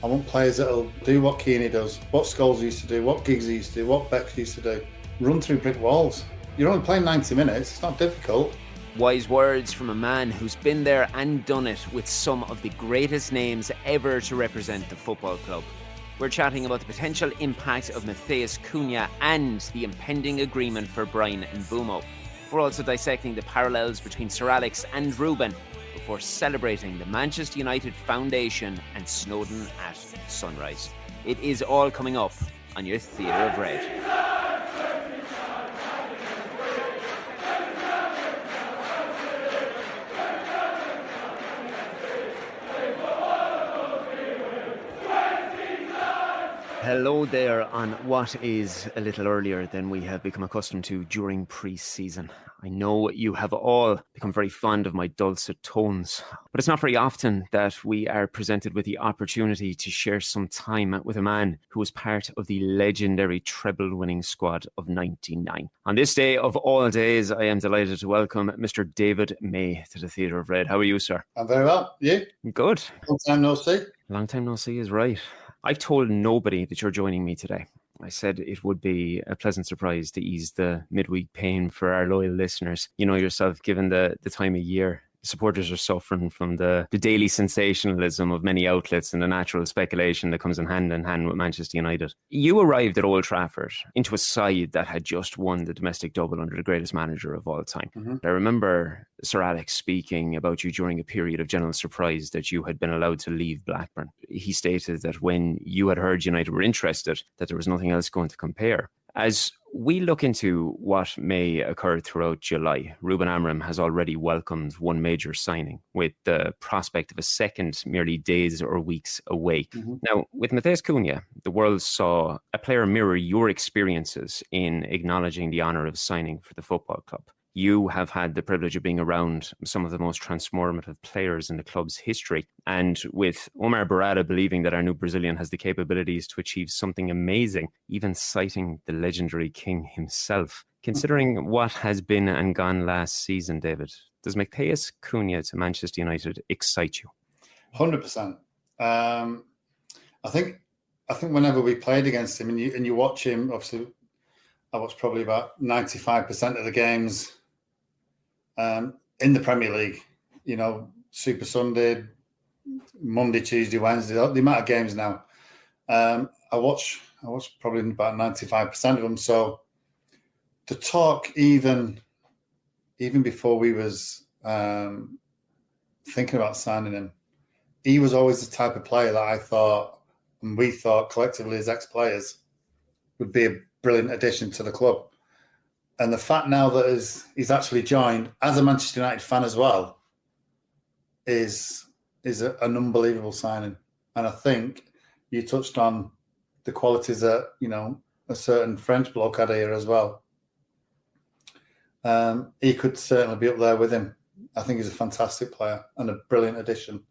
I want players that'll do what Keane does, what Scholes used to do, what Giggs used to do, what Beck used to do. Run through brick walls. You're only playing 90 minutes. It's not difficult. Wise words from a man who's been there and done it with some of the greatest names ever to represent the football club. We're chatting about the potential impact of Matheus Cunha and the impending agreement for Bryan Mbeumo. We're also dissecting the parallels between Sir Alex and Ruben before celebrating the Manchester United Foundation and Snowdon at sunrise. It is all coming up on your Theatre of Red. Hello there on what is a little earlier than we have become accustomed to during pre-season. I know you have all become very fond of my dulcet tones, but it's not very often that we are presented with the opportunity to share some time with a man who was part of the legendary treble-winning squad of '99. On this day of all days, I am delighted to welcome Mr. David May to the Theatre of Red. How are you, sir? I'm very well. You? Good. Long time no see. Long time no see is right. I've told nobody that you're joining me today. I said it would be a pleasant surprise to ease the midweek pain for our loyal listeners. You know yourself, given the time of year, supporters are suffering from the daily sensationalism of many outlets and the natural speculation that comes in hand with Manchester United. You arrived at Old Trafford into a side that had just won the domestic double under the greatest manager of all time. Mm-hmm. I remember Sir Alex speaking about you during a period of general surprise that you had been allowed to leave Blackburn. He stated that when you had heard United were interested, that there was nothing else going to compare. As we look into what may occur throughout July, Ruben Amorim has already welcomed one major signing, with the prospect of a second merely days or weeks away. Mm-hmm. Now, with Matheus Cunha, the world saw a player mirror your experiences in acknowledging the honour of signing for the football club. You have had the privilege of being around some of the most transformative players in the club's history. And with Omar Barada believing that our new Brazilian has the capabilities to achieve something amazing, even citing the legendary king himself. Considering what has been and gone last season, David, does Matheus Cunha to Manchester United excite you? 100%. I think whenever we played against him and you watch him, obviously I watched probably about 95% of the games in the Premier League, you know, Super Sunday, Monday, Tuesday, Wednesday, the amount of games now. I watched probably about 95% of them. So the talk, even before we was thinking about signing him, he was always the type of player that I thought, and we thought collectively as ex-players, would be a brilliant addition to the club. And the fact now that he's actually joined as a Manchester United fan as well is an unbelievable signing. And I think you touched on the qualities that, you know, a certain French bloke had here as well. He could certainly be up there with him. I think he's a fantastic player and a brilliant addition,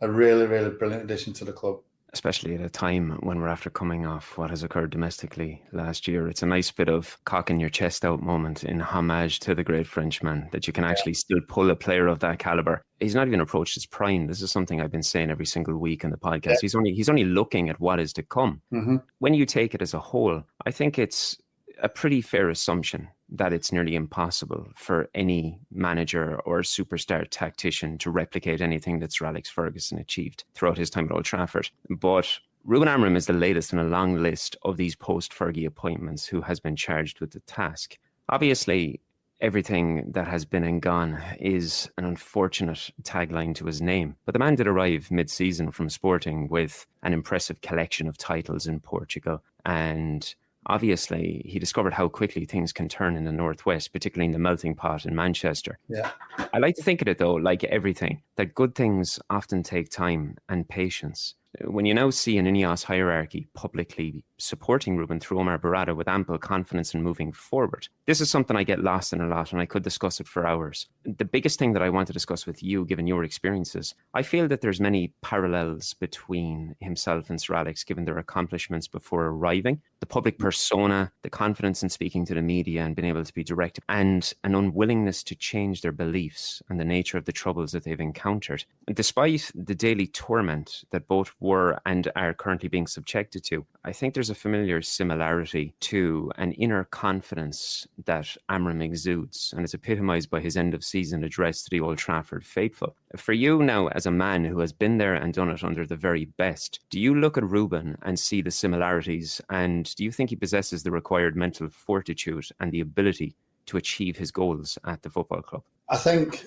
a really, really brilliant addition to the club. Especially at a time when we're after coming off what has occurred domestically last year. It's a nice bit of cocking your chest out moment in homage to the great Frenchman, that you can actually still pull a player of that caliber. He's not even approached his prime. This is something I've been saying every single week in the podcast. Yeah. He's only looking at what is to come. Mm-hmm. When you take it as a whole, I think it's a pretty fair assumption that it's nearly impossible for any manager or superstar tactician to replicate anything that Sir Alex Ferguson achieved throughout his time at Old Trafford. But Ruben Amorim is the latest in a long list of these post-Fergie appointments who has been charged with the task. Obviously, everything that has been and gone is an unfortunate tagline to his name. But the man did arrive mid-season from Sporting with an impressive collection of titles in Portugal, and obviously, he discovered how quickly things can turn in the Northwest, particularly in the melting pot in Manchester. Yeah. I like to think of it, though, like everything, that good things often take time and patience. When you now see an Ineos hierarchy publicly supporting Ruben through Omar Barada with ample confidence in moving forward, this is something I get lost in a lot, and I could discuss it for hours. The biggest thing that I want to discuss with you, given your experiences, I feel that there's many parallels between himself and Sir Alex, given their accomplishments before arriving. the public persona, the confidence in speaking to the media and being able to be direct, and an unwillingness to change their beliefs and the nature of the troubles that they've encountered. And despite the daily torment that both were and are currently being subjected to, I think there's a familiar similarity to an inner confidence that Amorim exudes, and it's epitomised by his end-of-season address to the Old Trafford faithful. For you now, as a man who has been there and done it under the very best, do you look at Ruben and see the similarities, and do you think he possesses the required mental fortitude and the ability to achieve his goals at the football club? I think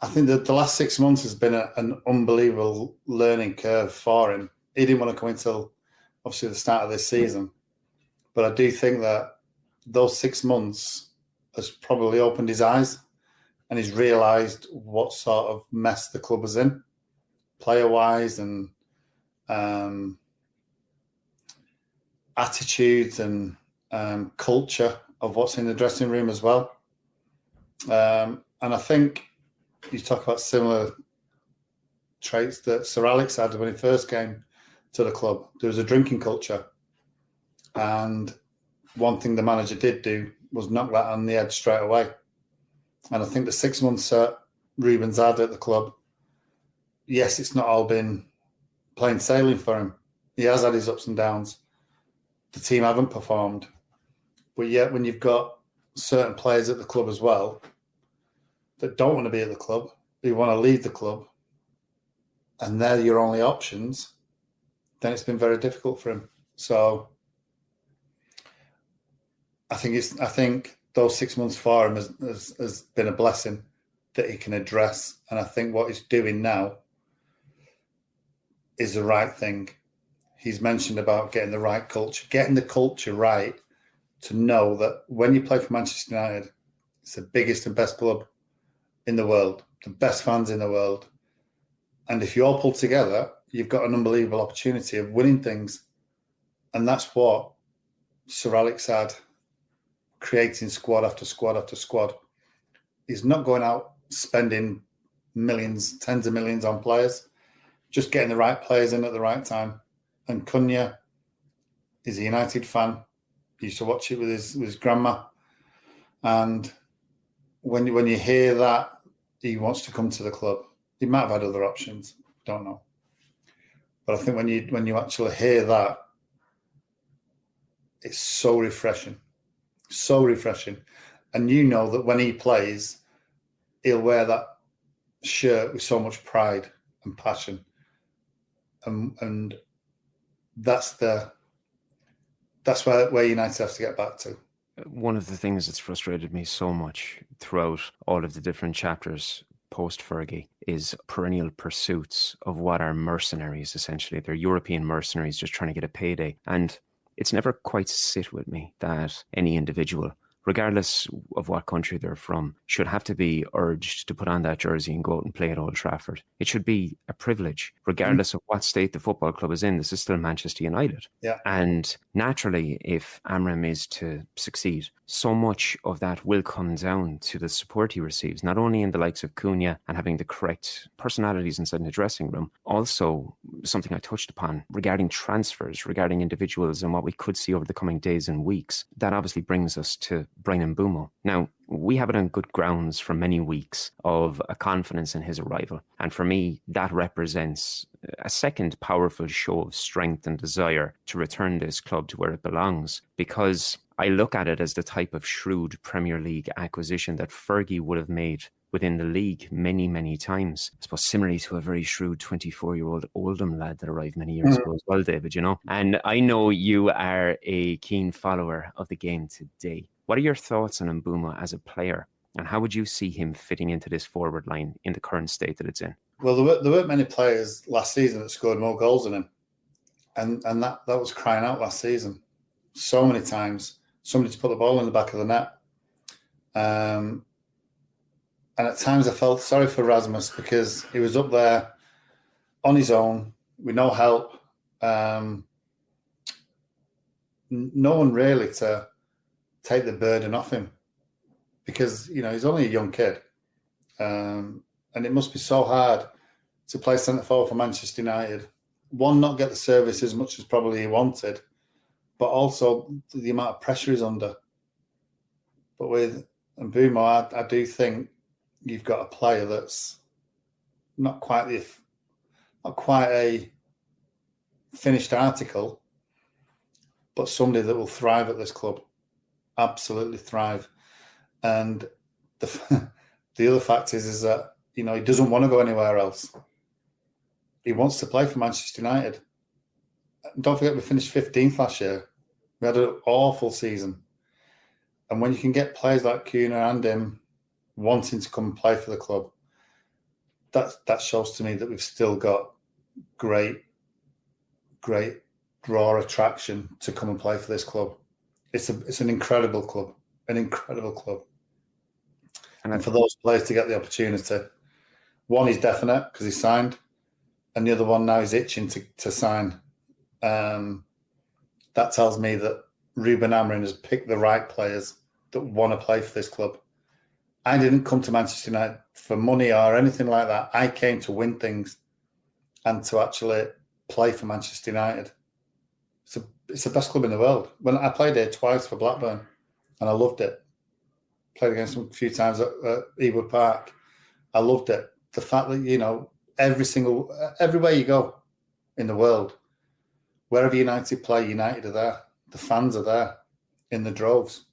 that the last 6 months has been an unbelievable learning curve for him. He didn't want to come until obviously the start of this season, but I do think that those 6 months has probably opened his eyes, and he's realised what sort of mess the club was in, player-wise, and attitudes and culture of what's in the dressing room as well. And I think you talk about similar traits that Sir Alex had when he first came to the club. There was a drinking culture, and one thing the manager did do was knock that on the head straight away. And I think the 6 months Ruben's had at the club, yes, it's not all been plain sailing for him. He has had his ups and downs. The team haven't performed. But yet when you've got certain players at the club as well that don't want to be at the club, who want to leave the club, and they're your only options, then it's been very difficult for him. So I think those 6 months for him has been a blessing that he can address. And I think what he's doing now is the right thing. He's mentioned about getting the right culture, getting the culture right, to know that when you play for Manchester United, it's the biggest and best club in the world, the best fans in the world. And if you all pull together, you've got an unbelievable opportunity of winning things. And that's what Sir Alex had, creating squad after squad after squad. He's not going out spending millions, tens of millions on players, just getting the right players in at the right time. And Cunha is a United fan. He used to watch it with his grandma. And when you hear that he wants to come to the club, he might have had other options, don't know. But I think when you actually hear that, it's so refreshing. So refreshing. And you know that when he plays, he'll wear that shirt with so much pride and passion. And that's where United have to get back to. One of the things that's frustrated me so much throughout all of the different chapters post-Fergie is perennial pursuits of what are mercenaries, essentially. They're European mercenaries just trying to get a payday. And it's never quite sit with me that any individual, regardless of what country they're from, should have to be urged to put on that jersey and go out and play at Old Trafford. It should be a privilege, regardless of what state the football club is in. This is still Manchester United. Yeah. And naturally, if Amorim is to succeed, so much of that will come down to the support he receives, not only in the likes of Cunha and having the correct personalities inside the dressing room, also something I touched upon regarding transfers, regarding individuals and what we could see over the coming days and weeks. That obviously brings us to Bryan Mbeumo. Now, we have it on good grounds for many weeks of a confidence in his arrival. And for me, that represents a second powerful show of strength and desire to return this club to where it belongs, because I look at it as the type of shrewd Premier League acquisition that Fergie would have made within the league many, many times. I suppose similarly to a very shrewd 24-year-old Oldham lad that arrived many years ago as well, David, you know. And I know you are a keen follower of the game today. What are your thoughts on Mbeumo as a player, and how would you see him fitting into this forward line in the current state that it's in? Well, there weren't many players last season that scored more goals than him. And that was crying out last season. So many times. Somebody to put the ball in the back of the net. And at times I felt sorry for Rasmus because he was up there on his own with no help. No one really to take the burden off him because, you know, he's only a young kid. And it must be so hard to play centre forward for Manchester United. One, not get the service as much as probably he wanted, but also the amount of pressure he's under. But with Mbeumo, I do think you've got a player that's not quite a finished article, but somebody that will thrive at this club, absolutely thrive. And the other fact is that, he doesn't want to go anywhere else. He wants to play for Manchester United. Don't forget, we finished 15th last year. We had an awful season. And when you can get players like Cunha and him wanting to come and play for the club, that shows to me that we've still got great draw attraction to come and play for this club. It's an incredible club, And for those players to get the opportunity, one is definite because he's signed, and the other one now is itching to sign. That tells me that Ruben Amorim has picked the right players that want to play for this club. I didn't come to Manchester United for money or anything like that. I came to win things and to actually play for Manchester United. It's the best club in the world. When I played here twice for Blackburn, and I loved it. Played against them a few times at Ewood Park. I loved it. The fact that, everywhere you go in the world, wherever United play, United are there. The fans are there in the droves.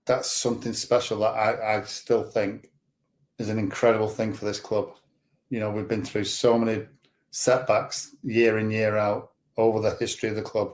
That's something special that I still think is an incredible thing for this club. We've been through so many setbacks year in, year out over the history of the club.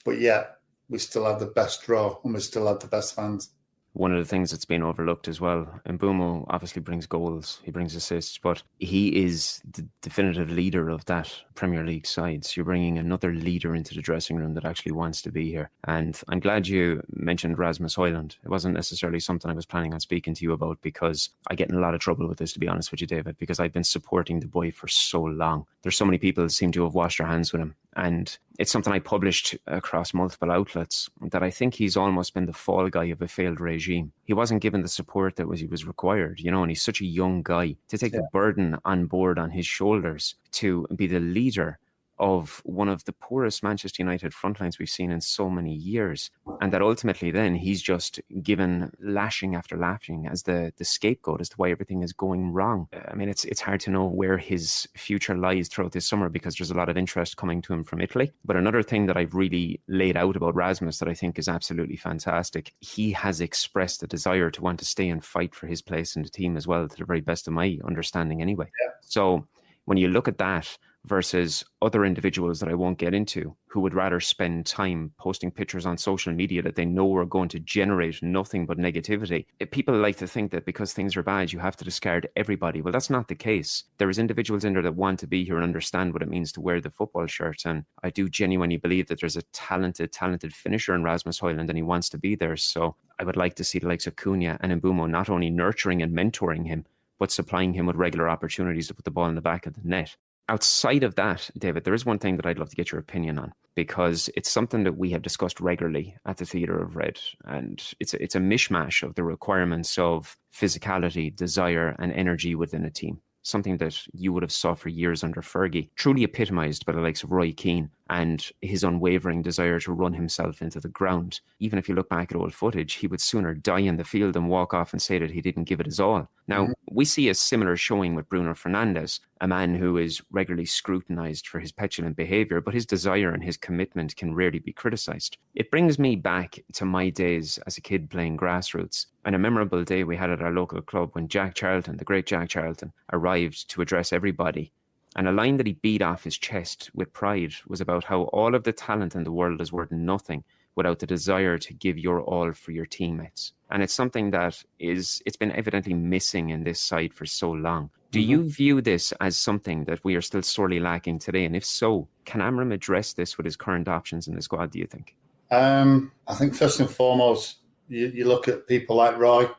But yet, we still have the best draw and we still have the best fans. One of the things that's been overlooked as well, Mbeumo obviously brings goals, he brings assists, but he is the definitive leader of that Premier League side. So you're bringing another leader into the dressing room that actually wants to be here. And I'm glad you mentioned Rasmus Højlund. It wasn't necessarily something I was planning on speaking to you about because I get in a lot of trouble with this, to be honest with you, David, because I've been supporting the boy for so long. There's so many people that seem to have washed their hands with him. And it's something I published across multiple outlets that I think he's almost been the fall guy of a failed regime. He wasn't given the support that he was required, and he's such a young guy to take the burden on board on his shoulders to be the leader of one of the poorest Manchester United frontlines we've seen in so many years. And that ultimately then he's just given lashing after lashing as the scapegoat as to why everything is going wrong. I mean, it's hard to know where his future lies throughout this summer because there's a lot of interest coming to him from Italy. But another thing that I've really laid out about Rasmus that I think is absolutely fantastic, he has expressed a desire to want to stay and fight for his place in the team as well, to the very best of my understanding anyway. Yeah. So when you look at that versus other individuals that I won't get into who would rather spend time posting pictures on social media that they know are going to generate nothing but negativity. People like to think that because things are bad, you have to discard everybody. Well, that's not the case. There is individuals in there that want to be here and understand what it means to wear the football shirt. And I do genuinely believe that there's a talented finisher in Rasmus Højlund and he wants to be there. So I would like to see the likes of Cunha and Mbeumo not only nurturing and mentoring him, but supplying him with regular opportunities to put the ball in the back of the net. Outside of that, David, there is one thing that I'd love to get your opinion on because it's something that we have discussed regularly at the Theatre of Red, and it's a mishmash of the requirements of physicality, desire, and energy within a team. Something that you would have saw for years under Fergie, truly epitomised by the likes of Roy Keane and his unwavering desire to run himself into the ground. Even if you look back at old footage, he would sooner die in the field than walk off and say that he didn't give it his all. Now, we see a similar showing with Bruno Fernandes, a man who is regularly scrutinised for his petulant behaviour, but his desire and his commitment can rarely be criticised. It brings me back to my days as a kid playing grassroots, and a memorable day we had at our local club when Jack Charlton, the great Jack Charlton, arrived to address everybody. And a line that he beat off his chest with pride was about how all of the talent in the world is worth nothing without the desire to give your all for your teammates. And it's something that it's been evidently missing in this side for so long. Do you view this as something that we are still sorely lacking today? And if so, can Amorim address this with his current options in the squad, do you think? I think first and foremost, you look at people like Roy,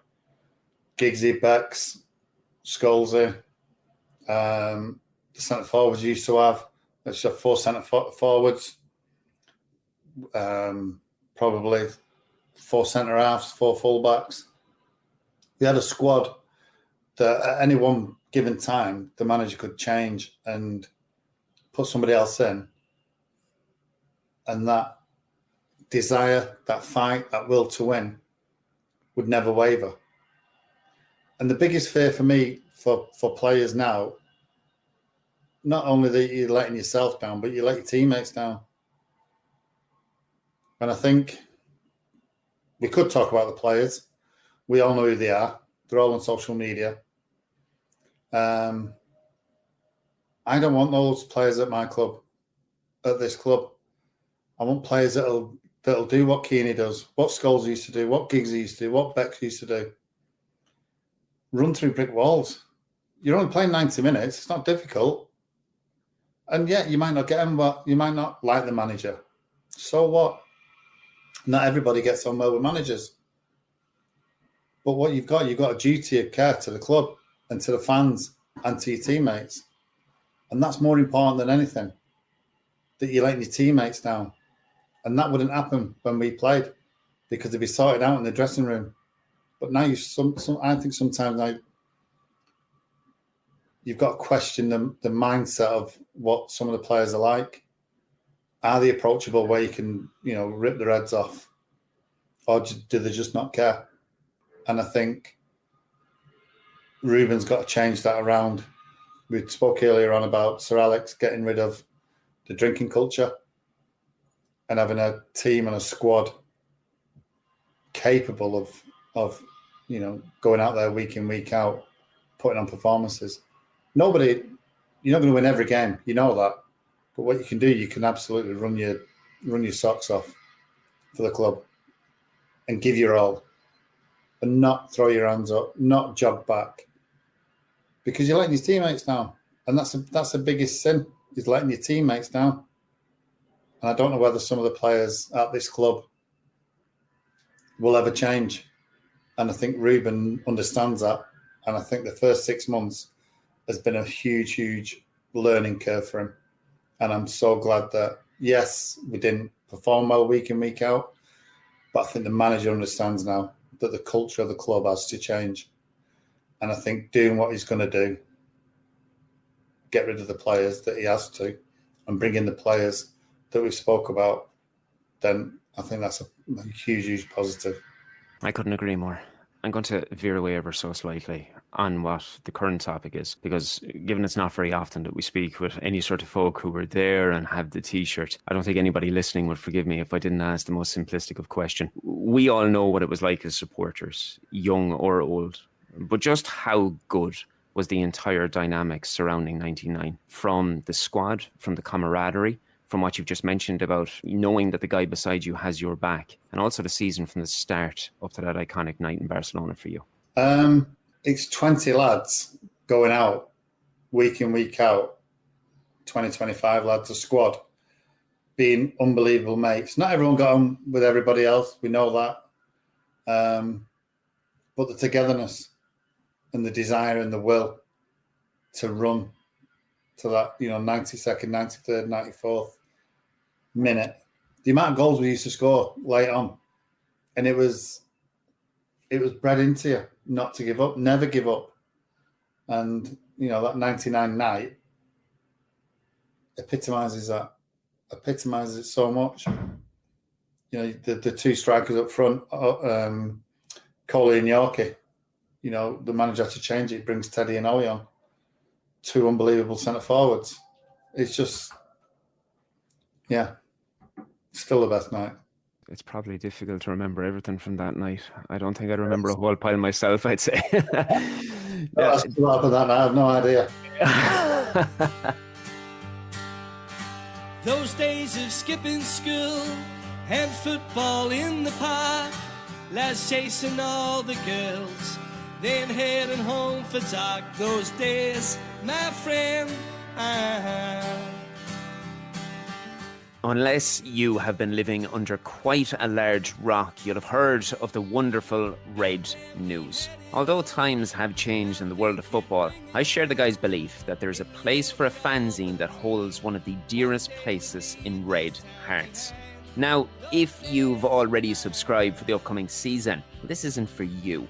Giggsy, Becks, Scholesy, the centre forwards used to have. Let's have 4 centre forwards, probably 4 centre halves, 4 full backs. We had a squad that at any one given time, the manager could change and put somebody else in, and that desire, that fight, that will to win would never waver. And the biggest fear for me for players now, not only that you're letting yourself down, but you let your teammates down. And I think we could talk about the players. We all know who they are. They're all on social media. I don't want those players at my club, at this club. I want players that'll do what Kearney does, what Scholes used to do, what Giggs used to do, what Beck used to do. Run through brick walls. You're only playing 90 minutes. It's not difficult. And yeah, you might not get them, but you might not like the manager. So what? Not everybody gets on well with managers. But what you've got a duty of care to the club and to the fans and to your teammates. And that's more important than anything, that you're letting your teammates down. And that wouldn't happen when we played because they'd be sorted out in the dressing room. But now I think sometimes you've got to question the mindset of what some of the players are like. Are they approachable where you can, rip their heads off? Or do they just not care? And I think Ruben's got to change that around. We spoke earlier on about Sir Alex getting rid of the drinking culture and having a team and a squad capable of going out there week in, week out, putting on performances. You're not going to win every game, you know that. But what you can do, you can absolutely run your socks off for the club and give your all and not throw your hands up, not jog back. Because you're letting your teammates down. And that's the biggest sin, is letting your teammates down. And I don't know whether some of the players at this club will ever change. And I think Ruben understands that. And I think the first 6 months has been a huge, huge learning curve for him. And I'm so glad that, yes, we didn't perform well week in, week out. But I think the manager understands now that the culture of the club has to change. And I think doing what he's going to do, get rid of the players that he has to and bring in the players that we spoke about, then I think that's a huge, huge positive. I couldn't agree more. I'm going to veer away ever so slightly on what the current topic is, because given it's not very often that we speak with any sort of folk who were there and have the T-shirt, I don't think anybody listening would forgive me if I didn't ask the most simplistic of question. We all know what it was like as supporters, young or old, but just how good was the entire dynamic surrounding 99, from the squad, from the camaraderie, from what you've just mentioned about knowing that the guy beside you has your back, and also the season from the start up to that iconic night in Barcelona for you? It's 20 lads going out week in, week out, 20, 25 lads, a squad, being unbelievable mates. Not everyone got on with everybody else, we know that. But the togetherness and the desire and the will to run to that, 92nd, 93rd, 94th minute. The amount of goals we used to score late on. And it was bred into you not to give up, never give up. And, that 99 night epitomises it so much. The two strikers up front, Coley and Yorkie, the manager had to change it, brings Teddy and Ollie on. Two unbelievable centre forwards. It's just, still the best night. It's probably difficult to remember everything from that night. I don't think I'd remember a whole pile myself, I'd say. That's a lot of that. I have no idea. Those days of skipping school and football in the park, lads chasing all the girls, then heading home for dark. Those days, my friend, Unless you have been living under quite a large rock, you'll have heard of the wonderful RedNews. Although times have changed in the world of football, I share the guys' belief that there's a place for a fanzine that holds one of the dearest places in Red hearts. Now, if you've already subscribed for the upcoming season, this isn't for you.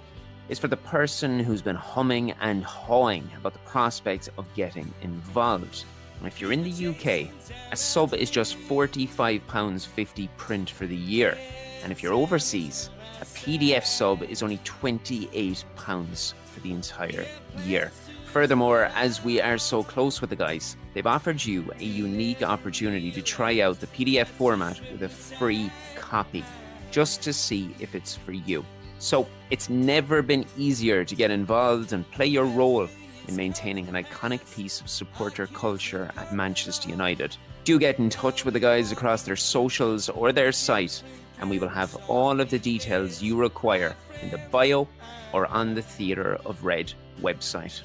It's for the person who's been humming and hawing about the prospect of getting involved. And if you're in the UK, a sub is just £45.50 print for the year. And if you're overseas, a PDF sub is only £28 for the entire year. Furthermore, as we are so close with the guys, they've offered you a unique opportunity to try out the PDF format with a free copy, just to see if it's for you. So it's never been easier to get involved and play your role in maintaining an iconic piece of supporter culture at Manchester United. Do get in touch with the guys across their socials or their site, and we will have all of the details you require in the bio or on the Theatre of Red website.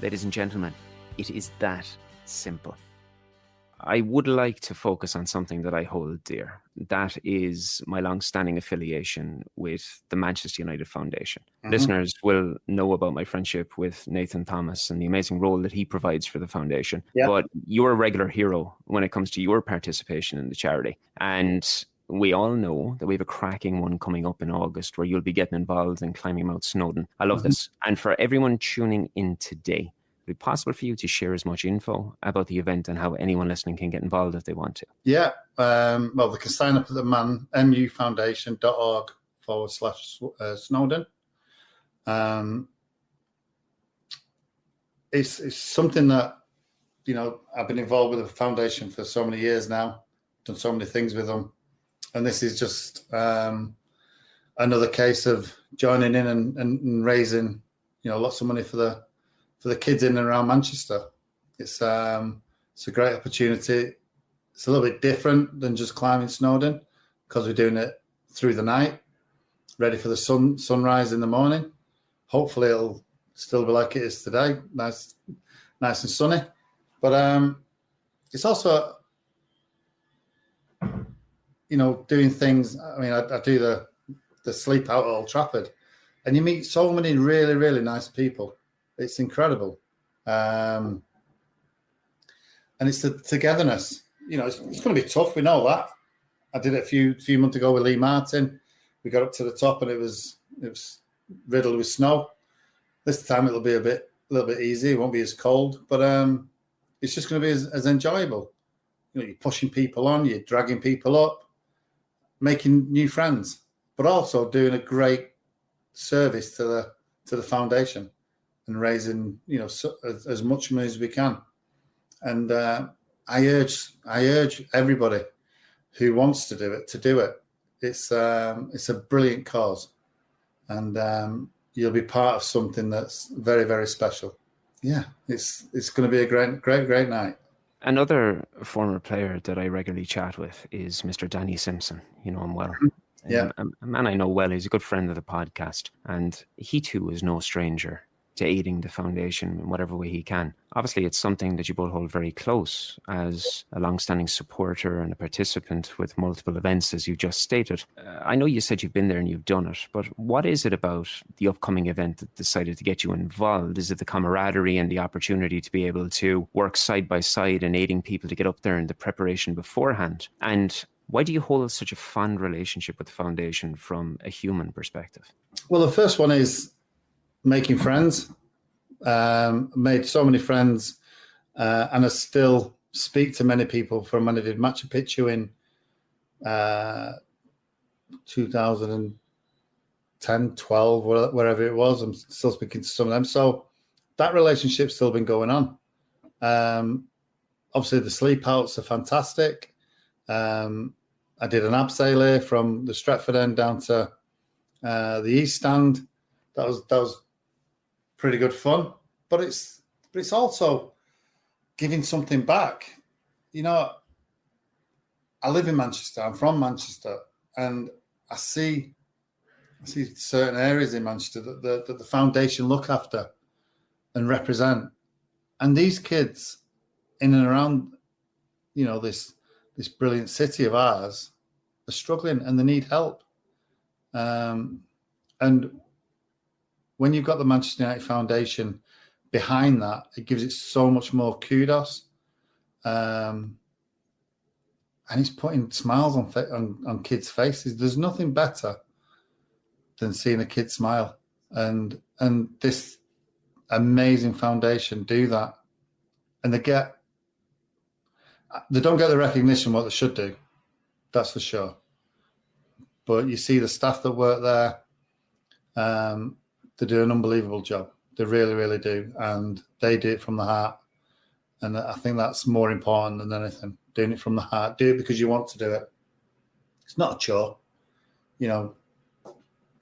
Ladies and gentlemen, it is that simple. I would like to focus on something that I hold dear. That is my long-standing affiliation with the Manchester United Foundation. Mm-hmm. Listeners will know about my friendship with Nathan Thomas and the amazing role that he provides for the foundation. Yep. But you're a regular hero when it comes to your participation in the charity. And we all know that we have a cracking one coming up in August where you'll be getting involved in climbing Mount Snowdon. I love this. And for everyone tuning in today, it be possible for you to share as much info about the event and how anyone listening can get involved if they want to? Yeah, well, they can sign up at the mufoundation.org/Snowdon. It's something that, you know, I've been involved with the foundation for so many years now, done so many things with them. And this is just another case of joining in and raising, you know, lots of money for the kids in and around Manchester. It's a great opportunity. It's a little bit different than just climbing Snowdon because we're doing it through the night, ready for the sunrise in the morning. Hopefully it'll still be like it is today, nice and sunny. But it's also, you know, doing things. I mean, I do the sleep out at Old Trafford, and you meet so many really, really nice people. It's incredible. And it's the togetherness. You know, it's going to be tough. We know that. I did it a few months ago with Lee Martin. We got up to the top and it was riddled with snow. This time it'll be a little bit easy. It won't be as cold, but it's just going to be as enjoyable. You know, you're pushing people on, you're dragging people up, making new friends, but also doing a great service to the foundation and raising, you know, as much money as we can. And I urge everybody who wants to do it to do it. It's a brilliant cause, and you'll be part of something that's very, very special. Yeah, it's going to be a great night. Another former player that I regularly chat with is Mr. Danny Simpson. You know him well. Yeah, a man I know well. He's a good friend of the podcast, and he too is no stranger to aiding the foundation in whatever way he can. Obviously, it's something that you both hold very close as a long-standing supporter and a participant with multiple events, as you just stated. I know you said you've been there and you've done it, but what is it about the upcoming event that decided to get you involved? Is it the camaraderie and the opportunity to be able to work side by side and aiding people to get up there in the preparation beforehand? And why do you hold such a fond relationship with the foundation from a human perspective? Well, the first one is making friends. Made so many friends, and I still speak to many people from when I did Machu Picchu in 2010, 12, wherever it was. I'm still speaking to some of them. So that relationship's still been going on. Obviously, the sleep outs are fantastic. I did an abseiler from the Stretford end down to the East Stand. That was pretty good fun, but it's also giving something back. You know, I live in Manchester. I'm from Manchester, and I see certain areas in Manchester that the foundation look after and represent, and these kids in and around, you know, this brilliant city of ours are struggling and they need help. And when you've got the Manchester United Foundation behind that, it gives it so much more kudos. And it's putting smiles on kids' faces. There's nothing better than seeing a kid smile. And this amazing foundation do that. And they get They don't get the recognition what they should do, that's for sure. But you see the staff that work there, they do an unbelievable job. They really, really do. And they do it from the heart. And I think that's more important than anything. Doing it from the heart. Do it because you want to do it. It's not a chore. You know,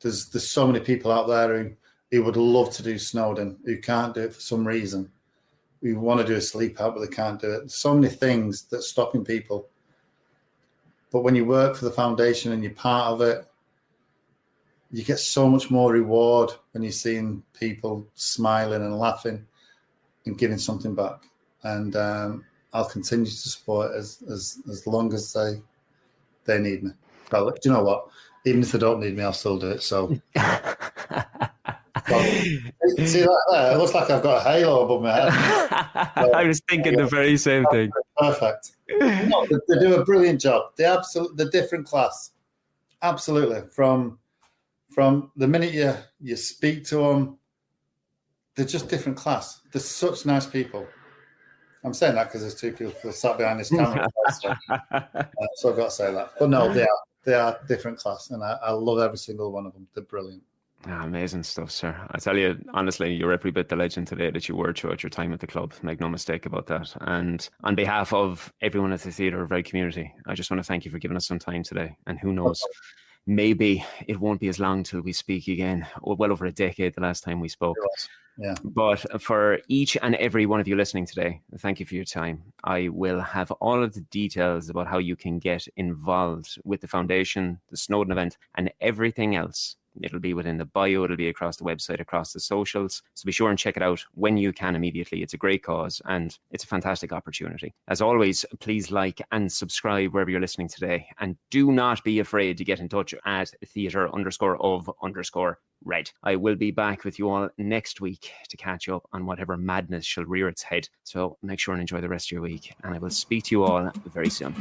there's so many people out there who would love to do Snowdon, who can't do it for some reason. Who want to do a sleep out, but they can't do it. There's so many things that's stopping people. But when you work for the foundation and you're part of it, you get so much more reward when you're seeing people smiling and laughing and giving something back. And I'll continue to support it as long as they need me. But do you know what? Even if they don't need me, I'll still do it. So, see that there? It looks like I've got a halo above my head. I was thinking the very same thing. Perfect. No, they do a brilliant job. The different class. Absolutely. From the minute you speak to them, they're just different class. They're such nice people. I'm saying that because there's two people sat behind this camera. So I've got to say that. But no, they are different class, and I love every single one of them. They're brilliant. Amazing stuff, sir. I tell you, honestly, you're every bit the legend today that you were throughout your time at the club. Make no mistake about that. And on behalf of everyone at the Theatre of Red community, I just want to thank you for giving us some time today. And who knows, maybe it won't be as long till we speak again. Well over a decade the last time we spoke. Yeah. But for each and every one of you listening today, thank you for your time. I will have all of the details about how you can get involved with the foundation, the Snowdon event, and everything else. It'll be within the bio. It'll be across the website, across the socials. So be sure and check it out when you can immediately. It's a great cause and it's a fantastic opportunity. As always, please like and subscribe wherever you're listening today. And do not be afraid to get in touch at theatre_of_red. I will be back with you all next week to catch up on whatever madness shall rear its head. So make sure and enjoy the rest of your week. And I will speak to you all very soon.